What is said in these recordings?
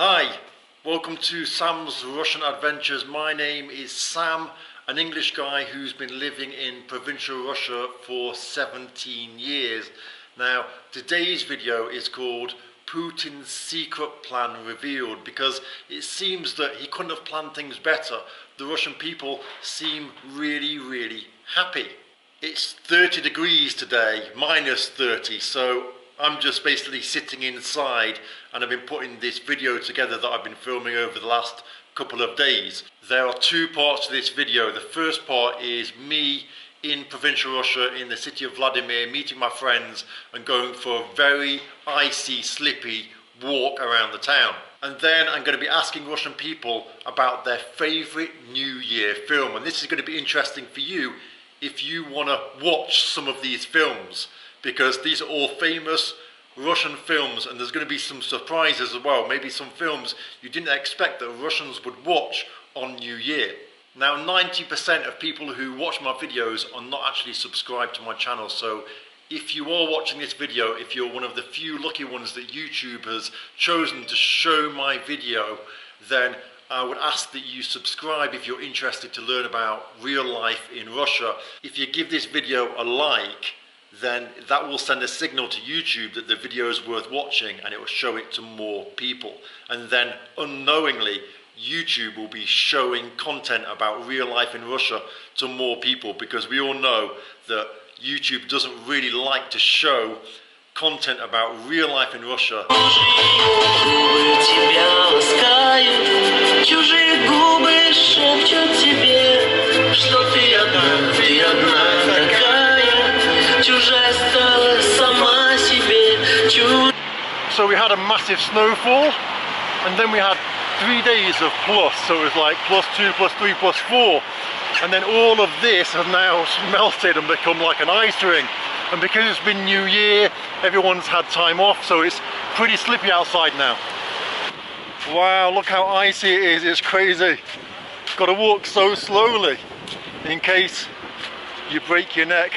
Hi, welcome to Sam's Russian Adventures. My name is Sam, an English guy who's been living in provincial Russia for 17 years. Now, today's video is called Putin's Secret Plan Revealed because it seems that he couldn't have planned things better. The Russian people seem really happy. It's 30 degrees today, minus 30, so I'm just basically sitting inside and I've been putting this video together that I've been filming over the last couple of days. There are two parts to this video. The first part is me in provincial Russia in the city of Vladimir, meeting my friends and going for a very icy, slippy walk around the town. And then I'm going to be asking Russian people about their favourite New Year film. And this is going to be interesting for you if you want to watch some of these films, because these are all famous Russian films and there's going to be some surprises as well. Maybe some films you didn't expect that Russians would watch on New Year. Now 90% of people who watch my videos are not actually subscribed to my channel, so if you are watching this video, if you're one of the few lucky ones that YouTube has chosen to show my video, then I would ask that you subscribe if you're interested to learn about real life in Russia. If you give this video a like, then that will send a signal to YouTube that the video is worth watching and it will show it to more people. And then unknowingly, YouTube will be showing content about real life in Russia to more people, because we all know that YouTube doesn't really like to show content about real life in Russia. So we had a massive snowfall and then we had 3 days of plus, so it was like +2, +3, +4, and then all of this has now melted and become like an ice ring. And because it's been New Year, everyone's had time off, so it's pretty slippy outside now. Wow, look how icy it is, it's crazy. Got to walk so slowly in case you break your neck.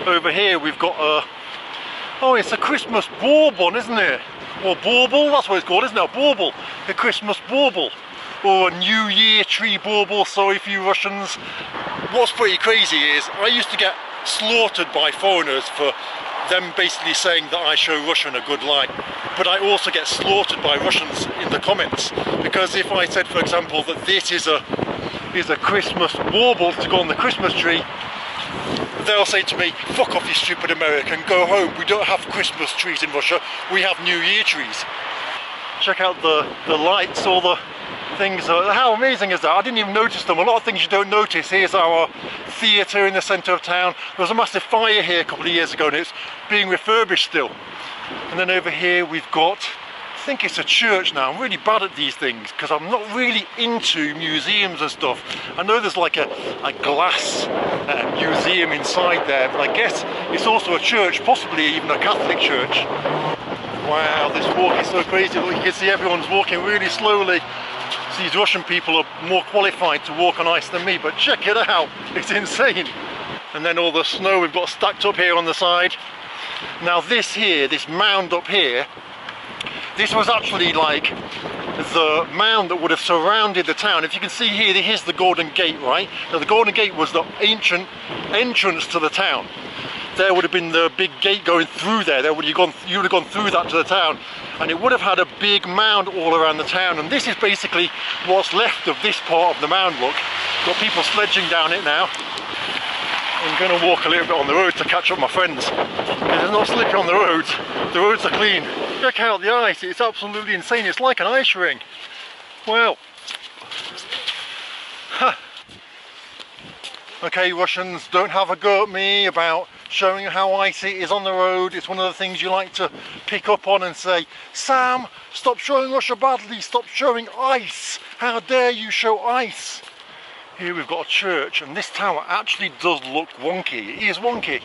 Over here we've got a, oh, it's a Christmas bauble, isn't it? Or bauble, that's what it's called, isn't it? A bauble, a Christmas bauble, or a New Year tree bauble. Sorry for you Russians. What's pretty crazy is I used to get slaughtered by foreigners for them basically saying that I show Russia in a good light, but I also get slaughtered by Russians in the comments, because if I said, for example, that this is a Christmas bauble to go on the Christmas tree, they'll say to me, fuck off you stupid American, go home, we don't have Christmas trees in Russia, we have New Year trees. Check out the lights, all the things, how amazing is that? I didn't even notice them. A lot of things you don't notice. Here's our theatre in the centre of town. There was a massive fire here a couple of years ago and it's being refurbished still. And then over here we've got, I think it's a church now. I'm really bad at these things because I'm not really into museums and stuff. I know there's like a glass museum inside there, but I guess it's also a church, possibly even a Catholic church. Wow, this walk is so crazy. Look, you can see everyone's walking really slowly. So these Russian people are more qualified to walk on ice than me, but check it out, it's insane. And then all the snow we've got stacked up here on the side. Now this here, this mound up here, this was actually like the mound that would have surrounded the town. If you can see here, here's the Golden Gate, right? Now the Golden Gate was the ancient entrance to the town. There would have been the big gate going through there. You would have gone through that to the town, and it would have had a big mound all around the town. And this is basically what's left of this part of the mound. Look, got people sledging down it now. I'm going to walk a little bit on the road to catch up my friends, because it's not slippy on the roads. The roads are clean. Check out the ice, it's absolutely insane. It's like an ice ring. Wow. Huh. Okay, Russians, don't have a go at me about showing how icy it is on the road. It's one of the things you like to pick up on and say, Sam, stop showing Russia badly, stop showing ice. How dare you show ice? Here we've got a church, and this tower actually does look wonky. It is wonky.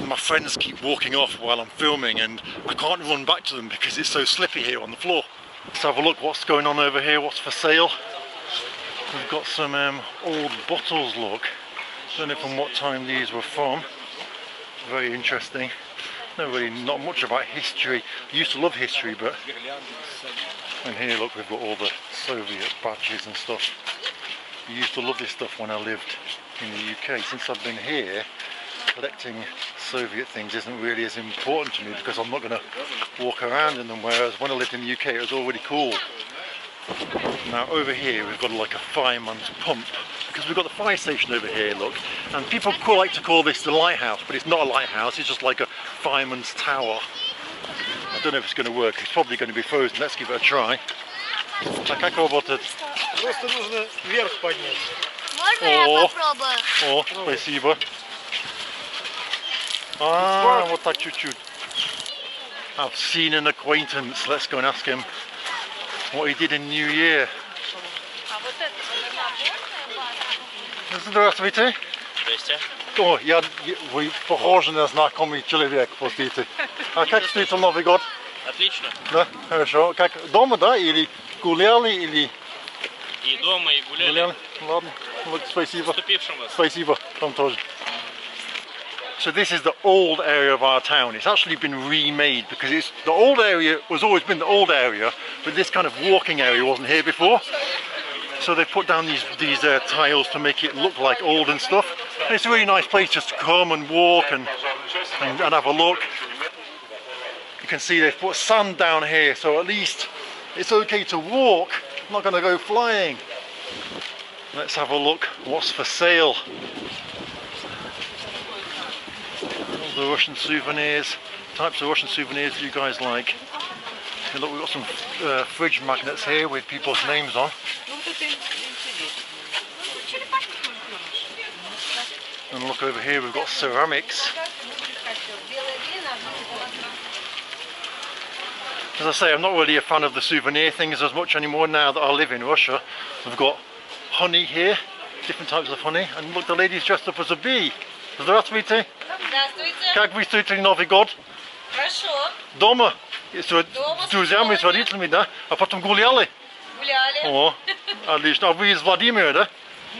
My friends keep walking off while I'm filming and I can't run back to them because it's so slippy here on the floor. Let's have a look what's going on over here, what's for sale. We've got some old bottles, look. Don't know from what time these were from. Very interesting. not much about history. I used to love history, but and here look, we've got all the Soviet badges and stuff. I used to love this stuff when I lived in the UK. Since I've been here, collecting Soviet things isn't really as important to me because I'm not going to walk around in them, whereas when I lived in the UK it was all really cool. Now over here we've got like a fireman's pump, because we've got the fire station over here, look, and people like to call this the lighthouse, but it's not a lighthouse, it's just like a fireman's tower. I don't know if it's going to work, it's probably going to be frozen. Let's give it a try. А как работает? Просто нужно вверх поднять. Можно я попробую? О, спасибо. Ah, вот так чуть-чуть. I've seen an acquaintance. Let's go and ask him what he did in New Year. Здравствуйте. Здрасте. О, вы похожи на знакомый человек, простите. А как встретил Новый год? Отлично. Да, хорошо. Как дома, да, или гуляли, или... И дома, и гуляли. Ладно, вот, спасибо. С наступившим вас. Спасибо, вам тоже. So this is the old area of our town. It's actually been remade because the old area was always been the old area, but this kind of walking area wasn't here before. So they put down these tiles to make it look like old and stuff. And it's a really nice place just to come and walk and have a look. You can see they've put sand down here, so at least it's okay to walk. I'm not going to go flying. Let's have a look what's for sale. All the Russian souvenirs, types of Russian souvenirs you guys like. And look, we've got some fridge magnets here with people's names on. And look over here, we've got ceramics. As I say, I'm not really a fan of the souvenir things as much anymore now that I live in Russia. We've got honey here, different types of honey, and look, the lady's dressed up as a bee. Здравствуйте. Здравствуйте. Как вы встретили Новый год? Хорошо. Дома? С друзьями, с родителями, да? А потом гуляли? Гуляли. О, отлично. А вы из Владимира, да?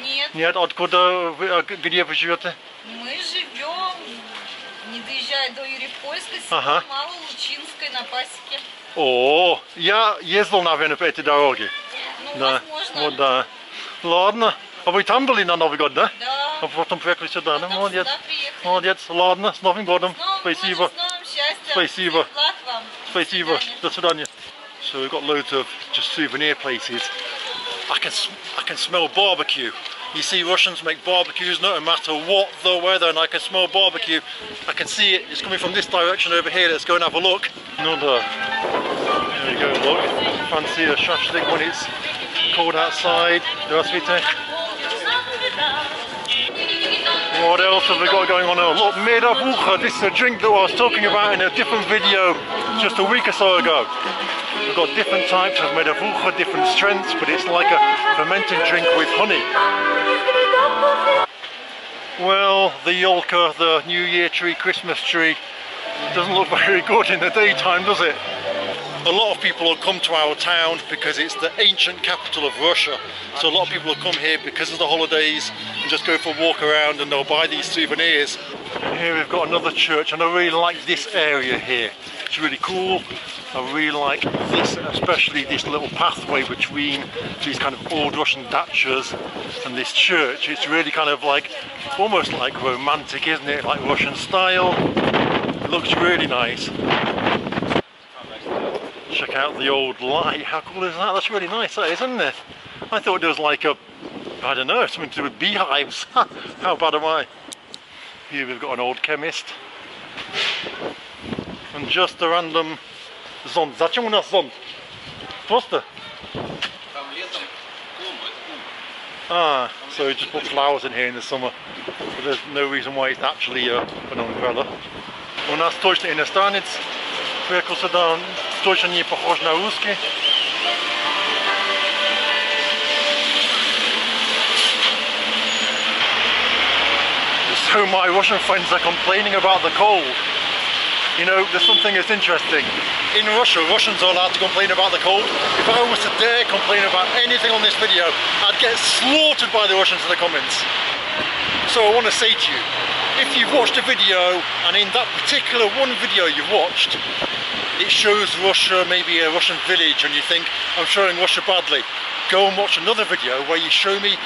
Нет. Нет, откуда вы, где вы живете? Мы живем, не доезжая до Юрьев-Польской, Ага. Мало-Лучинской на пасеке. О, я ездил, наверное, по этой дороге. Ну, Да, возможно. вот да. Ладно. А вы там были на Новый год, да? Да. А потом приехали сюда, да? Потом Молодец. сюда приехали. Молодец. Ладно, с Новым годом. С Новым Спасибо. годом, с новым счастьем. Спасибо. Всех благ вам. Спасибо. До свидания. До свидания. So we've got loads of just souvenir places. I can smell barbecue. You see Russians make barbecues no matter what the weather, and I can smell barbecue. I can see it. It's coming from this direction over here. Let's go and have a look. Another. There we go, look. Fancy a shashlik when it's cold outside. Здравствуйте. What else have we got going on now? Look, medavukha. This is a drink that I was talking about in a different video just a week or so ago. We've got different types of medavukha, different strengths, but it's like a fermented drink with honey. Well, the yolka, the New Year tree, Christmas tree, doesn't look very good in the daytime, does it? A lot of people will come to our town because it's the ancient capital of Russia. So a lot of people will come here because of the holidays and just go for a walk around, and they'll buy these souvenirs. And here we've got another church, and I really like this area here. It's really cool. I really like this, especially this little pathway between these kind of old Russian dachas and this church. It's really kind of like, almost like romantic, isn't it? Like Russian style. It looks really nice. Check out the old light. How cool is that? That's really nice, that is, isn't it? I thought there was like a, I don't know, something to do with beehives. How bad am I? Here we've got an old chemist. And just a random зонт. Зачем у нас зонт? Просто? Ah, so we just put flowers in here in the summer. But there's no reason why it's actually an umbrella. У нас точно иностранец. Приехал сюда, точно не похож на русский. So my Russian friends are complaining about the cold. You know, there's something that's interesting. In Russia, Russians are allowed to complain about the cold. If I was to dare complain about anything on this video, I'd get slaughtered by the Russians in the comments. So I want to say to you, if you've watched a video and in that particular one video you've watched, it shows Russia, maybe a Russian village, and you think I'm showing Russia badly, go and watch another video where you show me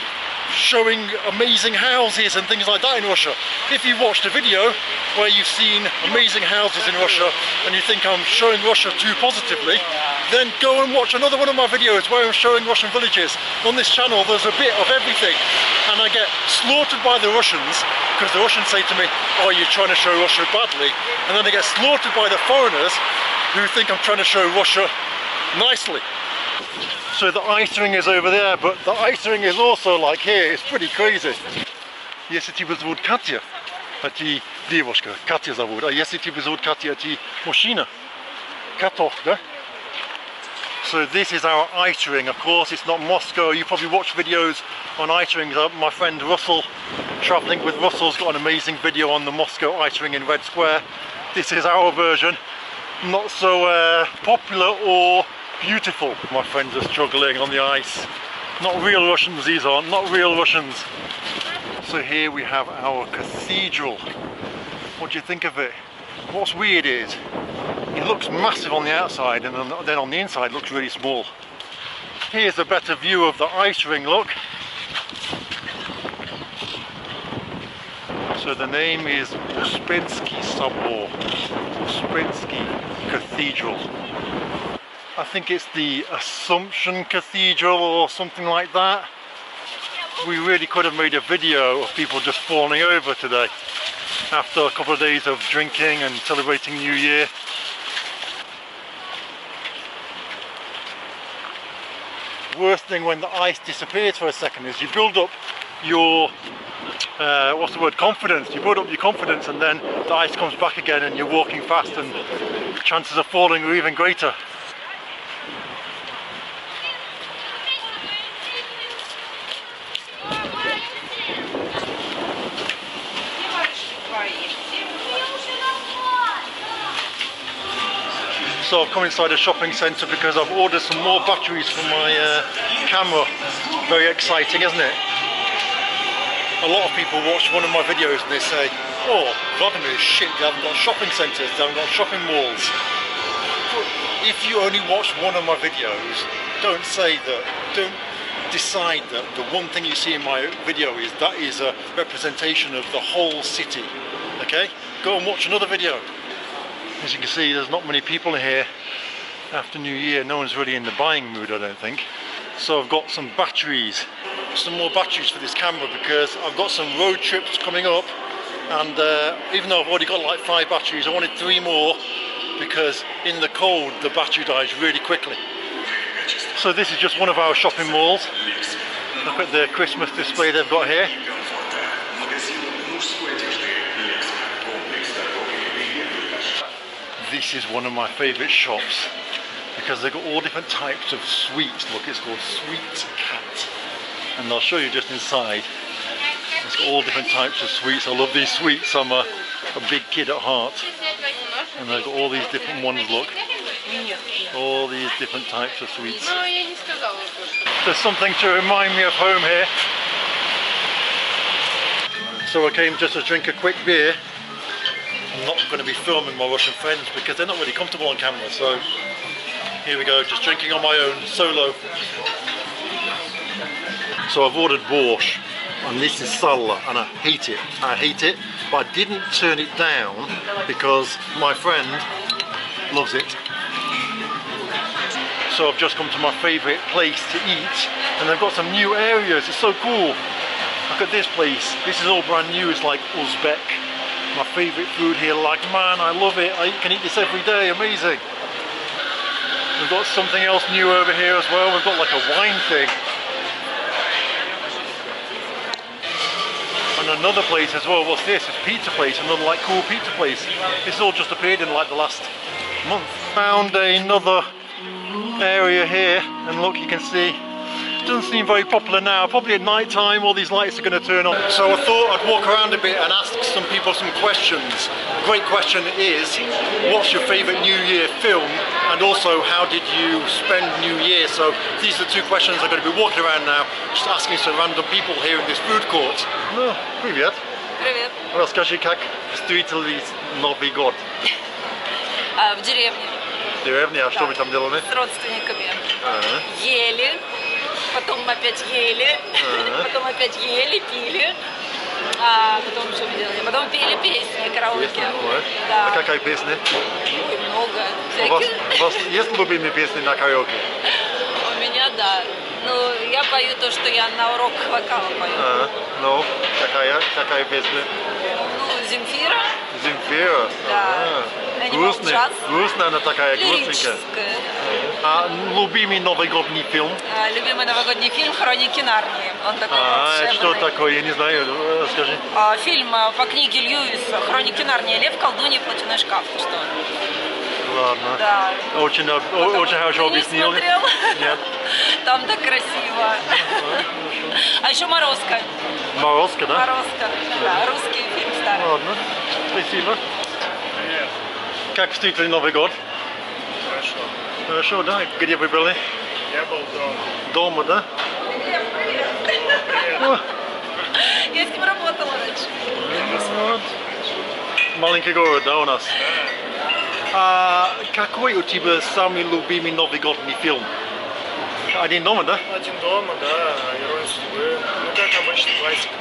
showing amazing houses and things like that in Russia. If you watched a video where you've seen amazing houses in Russia and you think I'm showing Russia too positively, then go and watch another one of my videos where I'm showing Russian villages. On this channel there's a bit of everything, and I get slaughtered by the Russians because the Russians say to me, oh, you're trying to show Russia badly, and then I get slaughtered by the foreigners who think I'm trying to show Russia nicely. So the ice ring is over there, but the ice ring is also like here. It's pretty crazy. Если тебя зовут Катя, а ты девушка, Катя зовут. А если тебя зовут Катя, а ты мужчина, Kato, да? So this is our ice ring. Of course, it's not Moscow. You probably watch videos on ice rings. My friend Russell, traveling with Russell's got an amazing video on the Moscow ice ring in Red Square. This is our version. Not so popular or beautiful. My friends are struggling on the ice. Not real Russians, these are not real Russians. So here we have our cathedral. What do you think of it? What's weird is it looks massive on the outside, and then on the inside it looks really small. Here's a better view of the ice ring, look. So the name is Uspensky Sobor, Uspensky Cathedral. I think it's the Assumption Cathedral or something like that. We really could have made a video of people just falling over today after a couple of days of drinking and celebrating New Year. Worst thing when the ice disappears for a second is you build up your confidence. You build up your confidence, and then the ice comes back again and you're walking fast and chances of falling are even greater. So I've come inside a shopping centre because I've ordered some more batteries for my camera. Very exciting, isn't it? A lot of people watch one of my videos and they say, oh, Vladimir is shit, they haven't got shopping centres, they haven't got shopping malls. But if you only watch one of my videos, don't decide that the one thing you see in my video is a representation of the whole city. Okay? Go and watch another video. As you can see, there's not many people here after New Year. No one's really in the buying mood, I don't think. So I've got some batteries, some more batteries for this camera, because I've got some road trips coming up, and even though I've already got like 5 batteries, I wanted 3 more because in the cold the battery dies really quickly. So this is just one of our shopping malls. Look at the Christmas display they've got here. This is one of my favourite shops because they've got all different types of sweets. Look, it's called Sweet Cat, and I'll show you just inside. It's got all different types of sweets. I love these sweets. I'm a big kid at heart, and they've got all these different ones. Look, all these different types of sweets. There's something to remind me of home here. So I came just to drink a quick beer. I'm not going to be filming my Russian friends because they're not really comfortable on camera, so here we go, just drinking on my own, solo. So I've ordered borscht, and this is salad, and I hate it, but I didn't turn it down because my friend loves it. So I've just come to my favourite place to eat, and they've got some new areas. It's so cool. Look at this place, this is all brand new. It's like Uzbek. My favourite food here, like, man, I love it. I can eat this every day, amazing. We've got something else new over here as well. We've got like a wine thing. And another place as well. What's this? It's a pizza place, another like cool pizza place. This all just appeared in like the last month. Found another area here, and look, you can see doesn't seem very popular now. Probably at night time, all these lights are going to turn on. So I thought I'd walk around a bit and ask some people some questions. A great question is, what's your favourite New Year film? And also, how did you spend New Year? So these are the two questions I'm going to be walking around now, just asking some random people here in this food court. No, привет. Привет. Расскажи, как встретили Новый год? В деревне В деревне, а что вы там делали? с родственниками. Ага. Ели, потом опять ели, потом опять ели, пили. А потом что мы делали? Потом пели песни, караоке. Песня, ой. Да. А какая песня? Ой, много. У вас есть любимые песни на караоке? У меня, да. Ну, я пою то, что я на уроках вокала пою. Ну, какая песня? Ну, Земфира. Земфира? Да. Грустная, Джаз. грустная она такая, грустненькая. Лирическая. А любимый новогодний фильм? Любимый новогодний фильм «Хроники Нарнии». Он такой Что волшебный. такое? Я не знаю, скажи. Фильм по книге Льюиса «Хроники Нарнии». Лев, колдунья, платяной шкаф. Ты что? Ладно. Да. Очень хорошо Ты не объяснил. смотрел? Нет. Там так красиво. А еще «Морозко». Морозко, да? «Морозко». Да, русский фильм старый. Ладно. Спасибо. Как встретили Новый год? Хорошо. Хорошо, да? Где вы были? Я был дома. Дома, да? О, Я с ним работала раньше. вот. Маленький город, да, у нас? А какой у тебя самый любимый новогодний фильм? Один дома, да? Один дома, да, Ирония судьбы. Ну, как обычно, классика.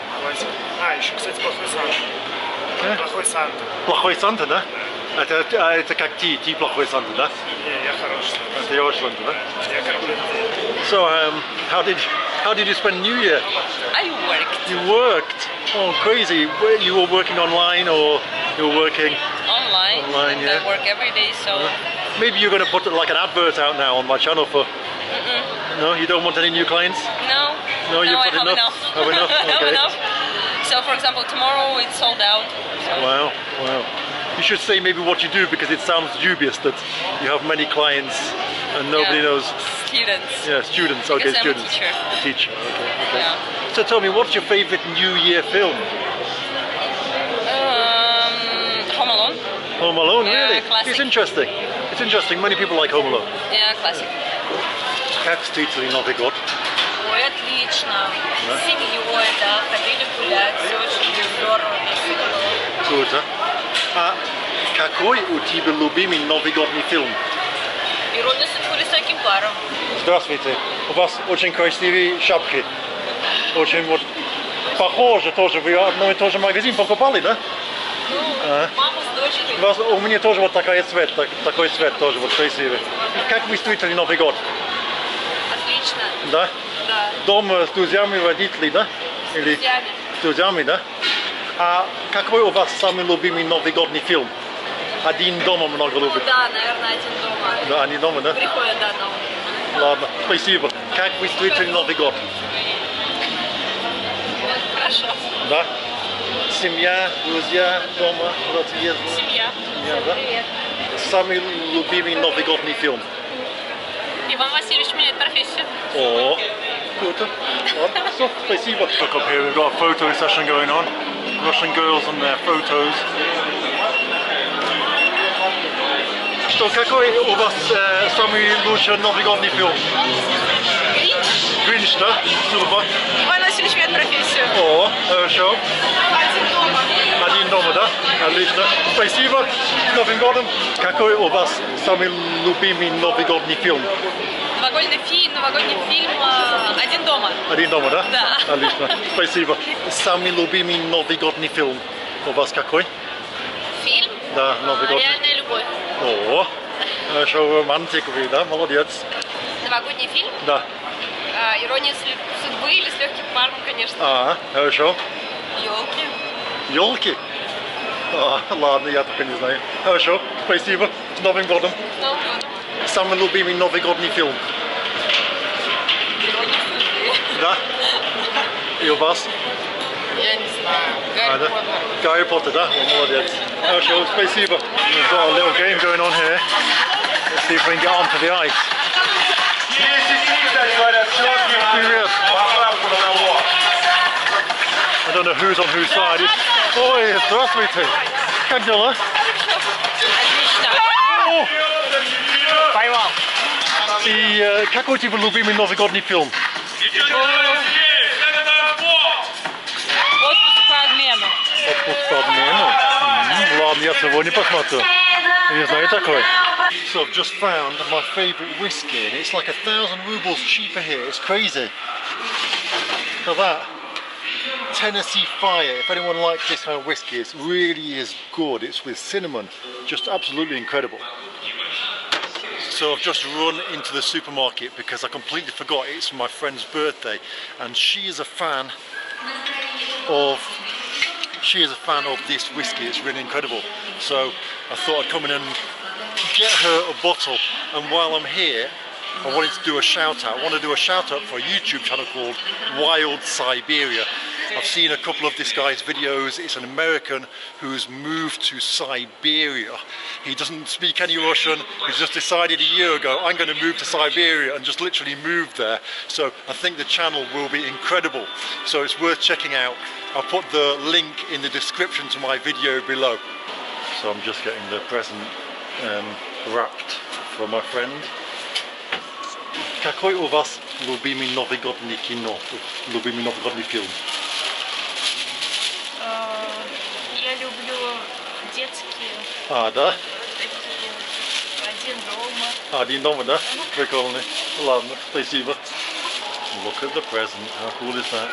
А, еще, кстати, плохой Санта. Плохой Санта. Плохой Санта, да? Это как ты плохой Санта, да? Не, я хороший Санта. Это хороший Санта, да? Я кормлю людей. So, how did you spend New Year? I worked You worked. Oh, crazy! You were working online, or you were working? online. Online, yeah. I work every day, so... Maybe you're going to put like an advert out now on my channel for. No, you don't want any new clients. No, No, you I put have enough. Have enough. I have Okay. enough. So, for example, tomorrow it's sold out. So. Wow, wow. You should say maybe what you do, because it sounds dubious that you have many clients and nobody Yeah. knows. Students. Yeah, students. Okay, Because I'm a students. teacher. A teacher. Okay. Yeah. So tell me, what's your favorite New Year film? Home Alone. Home Alone, Yeah, really? classic. It's interesting. It's interesting. Many people like Home Alone. Yeah, classic. Как встретили Новый год? Ой, отлично. С семьей, да, ходили гулять, все очень здорово, весело было. Круто. А какой у тебя любимый новогодний фильм? Ирония судьбы с таким паром. Здравствуйте. У вас очень красивые шапки. Очень вот похоже тоже. Вы одно и то же магазин покупали, да? Ну, мама с дочерью. У меня тоже вот такой цвет тоже вот красивый. Как вы встретили Новый год? Отлично. Да? Да. Дома с друзьями, родителей, да? Или Друзьями. с друзьями, да? А какой у вас самый любимый новогодний фильм? Один дома много Ну любит. да, наверное, один дома. Да, они дома, да? Приходят, да, дома. Ладно, спасибо. Как вы встретили Новый год? Хорошо. Да? Семья, друзья, дома, куда-то ездили? Семья. Семья, да? Привет. Самый любимый новогодний фильм? Иван Васильевич меняет профессию. О, круто. Ладно, все, спасибо. Look up here, we've got a photo session going on. Russian girls and their photos. Что, какой у вас самый лучший новогодний фильм? Гринч. Гринч, да? Супер. Иван Васильевич меняет профессию. О, хорошо. Один дома. Один дома, да? Отлично. Спасибо. С Новым годом. Какой у вас самый любимый новогодний фильм? Новогодний фильм «Один дома». Один дома, да? Да. Отлично. Спасибо. Самый любимый новогодний фильм у вас какой? Фильм Да, новогодний. «Реальная любовь». О, хорошо, романтик вы, да? Молодец. Новогодний фильм Да. «Ирония судьбы» или «С легким паром», конечно. А, хорошо. Елки. Елки? А, ладно, я только не знаю. Хорошо, спасибо. С Новым годом. Ну, Самый любимый новогодний фильм? «Ирония судьбы». Да? И у вас? Я не знаю. А, да? Гарри Поттер, да? О, молодец. Хорошо, спасибо. We've got a little game going on here. Let's see if we can get onto the ice. Привет. who's on whose side. Ой, здравствуйте. Как дела? Отлично. О, Поймал. и какой тебе любимый новогодний фильм? Отпуск по обмену. Отпуск по обмену. Ладно, я сегодня посмотрю. Не знаю такой. So I've just found my favourite whiskey and it's like 1,000 rubles cheaper here. It's crazy. Look at that. Tennessee Fire. If anyone likes this kind of whiskey, it really is good. It's with cinnamon. Just absolutely incredible. So I've just run into the supermarket because I completely forgot it's my friend's birthday and she is a fan of this whiskey. It's really incredible. So I thought I'd come in and get her a bottle, and while I'm here I wanted to do a shout out. I want to do a shout out for a YouTube channel called Wild Siberia. I've seen a couple of this guy's videos. It's an American who's moved to Siberia. He doesn't speak any Russian. He's just decided a year ago, I'm going to move to Siberia, and just literally moved there. So I think the channel will be incredible. So it's worth checking out. I'll put the link in the description to my video below. So I'm just getting the present wrapped for my friend. Какой у вас любимый новогодний кино? Любимый новогодний фильм? Я люблю детские, А, да? такие, «Один дома». Один дома, да? Прикольный. Ладно, спасибо. Look at the present. How cool is that?